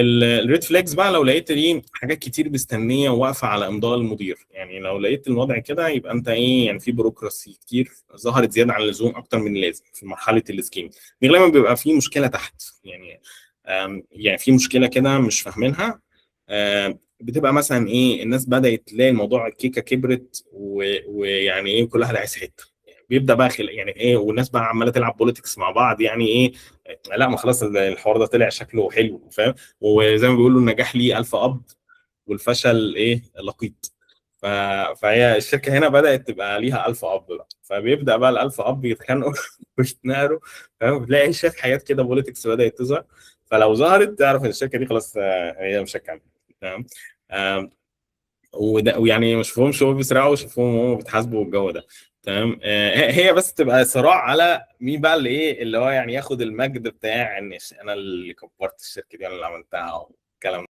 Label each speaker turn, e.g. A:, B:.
A: الريد فلاجز بقى لو لقيت ليه حاجات كتير مستنيه وواقفه على امضاء المدير، يعني لو لقيت الوضع كده يبقى انت ايه، يعني في بيروقراسي كتير ظهرت زياده عن اللزوم اكتر من اللازم في مرحله السكيم دي. غالبا بيبقى في مشكله تحت، يعني يعني في مشكله كده مش فاهمينها. بتبقى مثلا ايه، الناس بدات تلاقي الموضوع الكيكه كبرت ويعني ايه كل واحد عايز حته، بيبدا بقى يعني ايه، والناس بقى عماله تلعب بوليتكس مع بعض، يعني ايه لا ما خلاص الحوار ده طلع شكله حلو، فاهم؟ وزي ما بيقولوا النجاح ليه ألف أب والفشل إيه لقيط. ف... فهي الشركة هنا بدأت تبقى ليها ألف أب بقى، فبيبدأ بقى الألف أب يتخانقوا ويتناقروا، فاهم؟ بتلاقي شوية حاجات كده بوليتكس بدأت تظهر. فلو ظهرت تعرف إن الشركة دي خلاص هي مش هتكمل، تمام. آم، وده ويعني ما شافوهمش هو بيسرقوا، شافوهم هم بيتحاسبوا والجو ده، تمام. هي بس تبقى صراع على مين بقى اللي ايه، اللي هو يعني ياخد المجد بتاع ان انا اللي كبرت الشركه دي، انا اللي عملتها والكلام